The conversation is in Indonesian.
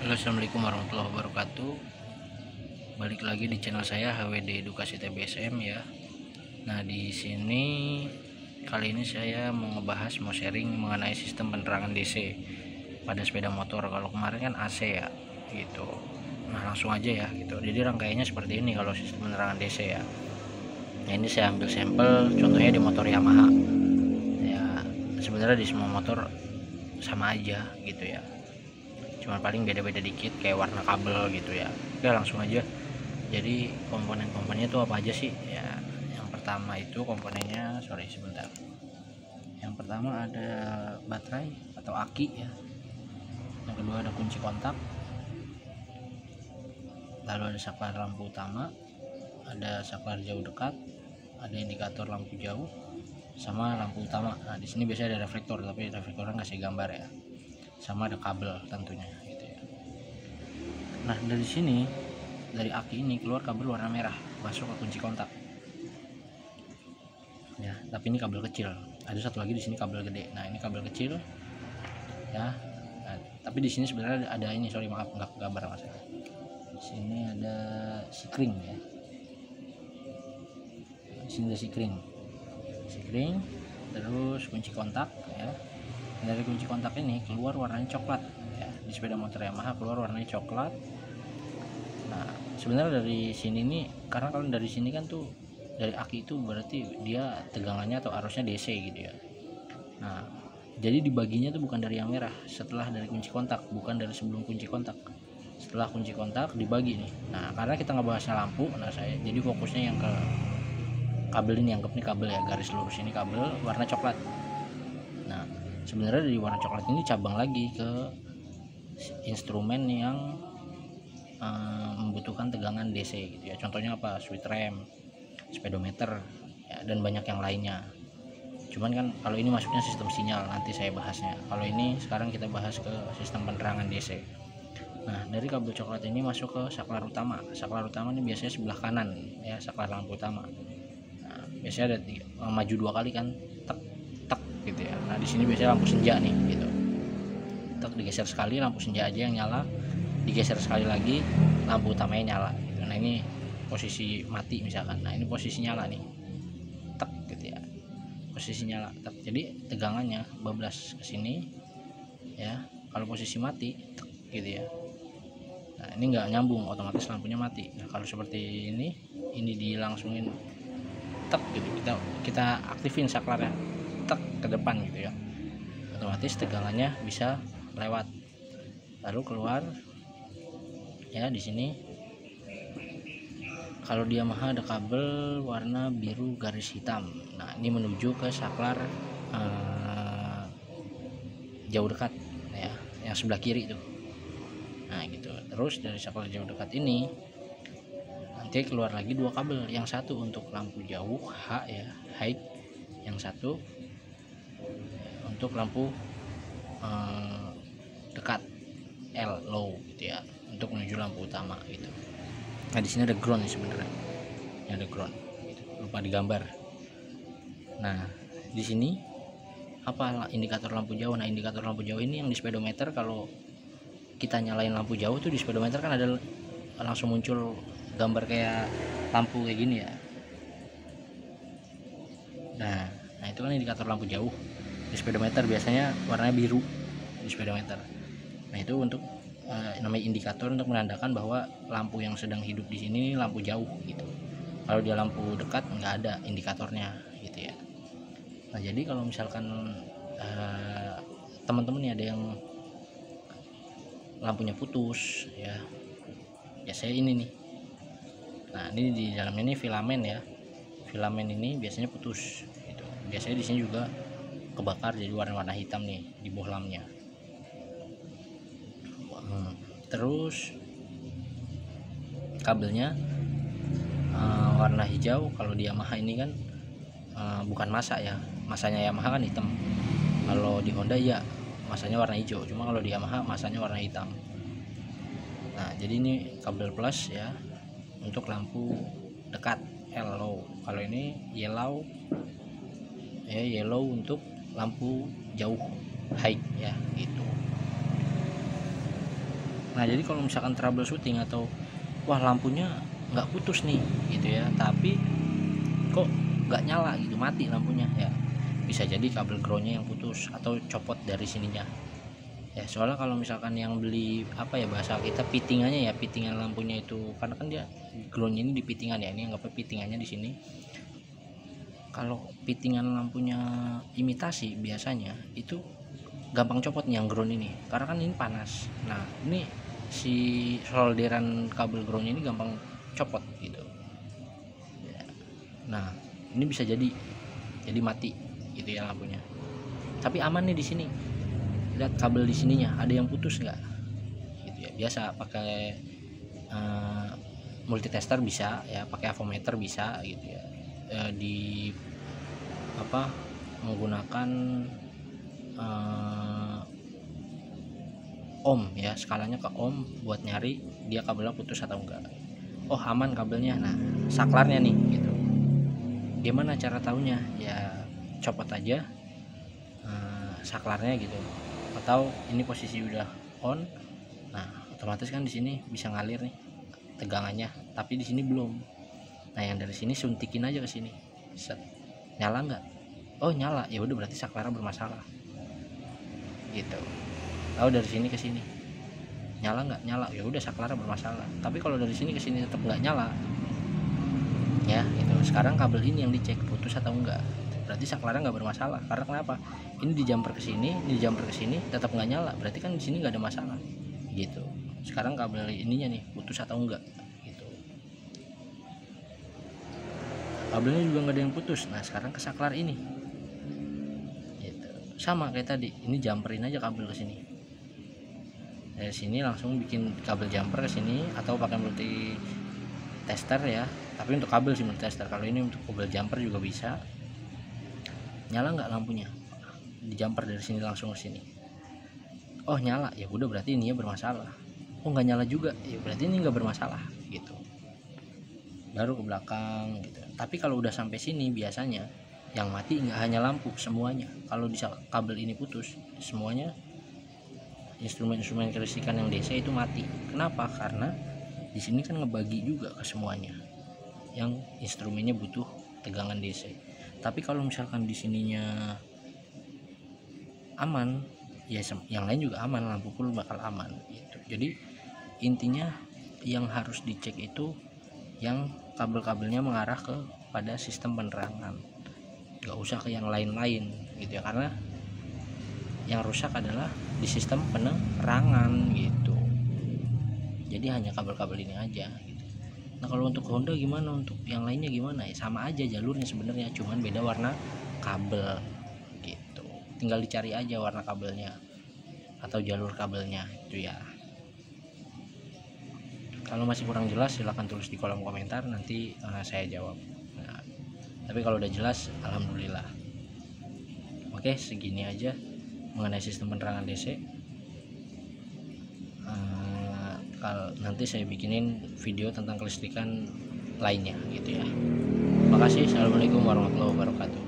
Halo, assalamualaikum warahmatullahi wabarakatuh. Balik lagi di channel saya HWD Edukasi TBSM ya. Nah, di sini kali ini saya mau sharing mengenai sistem penerangan DC pada sepeda motor. Kalau kemarin kan AC ya, gitu. Nah, langsung aja ya, gitu. Jadi rangkaiannya seperti ini kalau sistem penerangan DC ya. Nah, ini saya ambil sampel, contohnya di motor Yamaha. Ya, sebenarnya di semua motor sama aja gitu ya. Cuma paling beda-beda dikit kayak warna kabel gitu ya. Oke, langsung aja. Jadi komponen-komponennya itu apa aja sih ya? Yang pertama itu komponennya, sebentar, yang pertama ada baterai atau aki ya, yang kedua ada kunci kontak, lalu ada saklar lampu utama, ada saklar jauh dekat, ada indikator lampu jauh, sama lampu utama. Nah, di sini biasanya ada reflektor, tapi reflektornya ngasih gambar ya, sama ada kabel tentunya gitu ya. Nah, dari sini, dari aki ini keluar kabel warna merah masuk ke kunci kontak ya, tapi ini kabel kecil. Ada satu lagi di sini kabel gede. Nah, ini kabel kecil ya. Nah, tapi di sini sebenarnya ada ini, maaf nggak gambar mas. Di sini ada sikring ya. Di sini ada sikring, terus kunci kontak ya. Dari kunci kontak ini keluar warnanya coklat ya. Di sepeda motor Yamaha keluar warnanya coklat. Nah, sebenarnya dari sini nih, karena kalau dari sini kan tuh dari aki itu berarti dia tegangannya atau arusnya DC gitu ya. Nah, jadi dibaginya tuh bukan dari yang merah, setelah dari kunci kontak, bukan dari sebelum kunci kontak. Setelah kunci kontak dibagi nih. Nah, karena kita nggak bahasnya lampu, nah saya jadi fokusnya yang ke kabel ini, anggap nih kabel ya, garis lurus ini kabel warna coklat. Nah, sebenarnya dari warna coklat ini cabang lagi ke instrumen yang membutuhkan tegangan DC gitu ya. Contohnya apa? Switch rem, speedometer ya, dan banyak yang lainnya. Cuman kan kalau ini masuknya sistem sinyal, nanti saya bahasnya. Kalau ini sekarang kita bahas ke sistem penerangan DC. Nah, dari kabel coklat ini masuk ke saklar utama. Saklar utama ini biasanya sebelah kanan ya, saklar lampu utama. Nah, biasanya ada maju dua kali kan, tek tek gitu ya. Nah, di sini biasanya lampu senja nih gitu. Tek, digeser sekali lampu senja aja yang nyala, digeser sekali lagi lampu utamanya nyala gitu. Nah, ini posisi mati misalkan. Nah, ini posisi nyala nih, tek gitu ya, posisi nyala tek. Jadi tegangannya bablas ke sini ya. Kalau posisi mati tek gitu ya. Nah, ini nggak nyambung, otomatis lampunya mati. Nah, kalau seperti ini dilangsungin tek gitu, kita aktifin saklarnya tek ke depan gitu ya, otomatis tegangannya bisa lewat lalu keluar ya. Di sini kalau di Yamaha ada kabel warna biru garis hitam. Nah, ini menuju ke saklar jauh dekat ya, yang sebelah kiri itu. Nah, gitu. Terus dari saklar jauh dekat ini nanti keluar lagi dua kabel, yang satu untuk lampu jauh H ya, high, yang satu untuk lampu dekat L, low gitu ya, untuk menuju lampu utama gitu. Nah, di sini ada ground nih sebenarnya, ini ada ground gitu. Lupa digambar. Nah, di sini apa, indikator lampu jauh. Nah, indikator lampu jauh ini yang di speedometer, kalau kita nyalain lampu jauh tuh di speedometer kan ada langsung muncul gambar kayak lampu kayak gini ya. Nah itu kan indikator lampu jauh di speedometer, biasanya warnanya biru di speedometer. Nah, itu untuk namanya indikator untuk menandakan bahwa lampu yang sedang hidup di sini lampu jauh gitu. Kalau dia lampu dekat nggak ada indikatornya gitu ya. Nah, jadi kalau misalkan teman-teman nih ada yang lampunya putus ya, saya ini nih. Nah, ini di dalamnya ini filamen ya, filamen ini biasanya putus gitu. Biasanya di sini juga kebakar jadi warna-warna hitam nih di bohlamnya. Terus kabelnya warna hijau. Kalau di Yamaha ini kan bukan masa ya, masanya Yamaha kan hitam. Kalau di Honda ya masanya warna hijau, cuma kalau di Yamaha masanya warna hitam. Nah, jadi ini kabel plus ya untuk lampu dekat L, low. Kalau ini yellow ya, yellow untuk lampu jauh high ya gitu. Nah jadi kalau misalkan troubleshooting atau wah lampunya nggak putus nih gitu ya, tapi kok nggak nyala gitu, mati lampunya, ya bisa jadi kabel groundnya yang putus atau copot dari sininya ya. Soalnya kalau misalkan yang beli apa ya, bahasa kita pitingannya ya, pitingan lampunya itu, karena kan dia groundnya ini di pitingan ya, ini anggapnya pitingannya di sini. Kalau pitingan lampunya imitasi biasanya itu gampang copot nih yang ground ini, karena kan ini panas. Nah ini si solderan kabel groundnya ini gampang copot gitu. Nah ini bisa jadi mati gitu ya lampunya. Tapi aman nih di sini, lihat kabel di sininya ada yang putus nggak gitu ya. Biasa pakai multitester bisa ya, pakai avometer bisa gitu ya, di apa menggunakan ohm ya, skalanya ke ohm buat nyari dia kabelnya putus atau enggak. Oh aman kabelnya, nah saklarnya nih gitu. Gimana cara taunya? Ya copot aja saklarnya gitu, atau ini posisi udah on, nah otomatis kan di sini bisa ngalir nih tegangannya, tapi di sini belum. Nah yang dari sini suntikin aja ke sini, set, nyala nggak? Oh nyala, ya udah berarti saklarnya bermasalah gitu. Tahu dari sini ke sini nyala nggak? Nyala, ya udah saklarnya bermasalah. Tapi kalau dari sini ke sini tetap nggak nyala ya gitu, sekarang kabel ini yang dicek putus atau enggak, berarti saklarnya nggak bermasalah. Karena kenapa? Ini di jumper ke sini, di jumper ke sini tetap nggak nyala, berarti kan di sini nggak ada masalah gitu. Sekarang kabel ininya nih putus atau enggak gitu, kabelnya juga nggak ada yang putus. Nah sekarang ke saklar ini gitu. Sama kayak tadi, ini jumperin aja kabel ke sini, dari sini langsung bikin kabel jumper ke sini, atau pakai multi tester ya, tapi untuk kabel sih multi tester. Kalau ini untuk kabel jumper juga bisa. Nyala nggak lampunya? Di jumper dari sini langsung ke sini, oh nyala, ya udah berarti ini ya bermasalah. Oh nggak nyala juga, ya berarti ini nggak bermasalah gitu, baru ke belakang gitu. Tapi kalau udah sampai sini biasanya yang mati nggak hanya lampu, semuanya. Kalau di kabel ini putus, semuanya instrumen-instrumen kelistrikan yang DC itu mati. Kenapa? Karena di sini kan ngebagi juga ke semuanya yang instrumennya butuh tegangan DC. Tapi kalau misalkan di sininya aman ya, yang lain juga aman, lampu pun bakal aman gitu. Jadi intinya yang harus dicek itu yang kabel-kabelnya mengarah ke pada sistem penerangan, nggak usah ke yang lain-lain gitu ya, karena yang rusak adalah di sistem penerangan gitu. Jadi hanya kabel-kabel ini aja gitu. Nah kalau untuk Honda gimana, untuk yang lainnya gimana? Ya sama aja jalurnya sebenarnya, cuman beda warna kabel gitu. Tinggal dicari aja warna kabelnya atau jalur kabelnya itu ya. Kalau masih kurang jelas silahkan tulis di kolom komentar, nanti saya jawab. Nah, tapi kalau udah jelas alhamdulillah. Oke segini aja mengenai sistem penerangan DC. Kalau nanti saya bikinin video tentang kelistrikan lainnya gitu ya. Makasih. Assalamualaikum warahmatullahi wabarakatuh.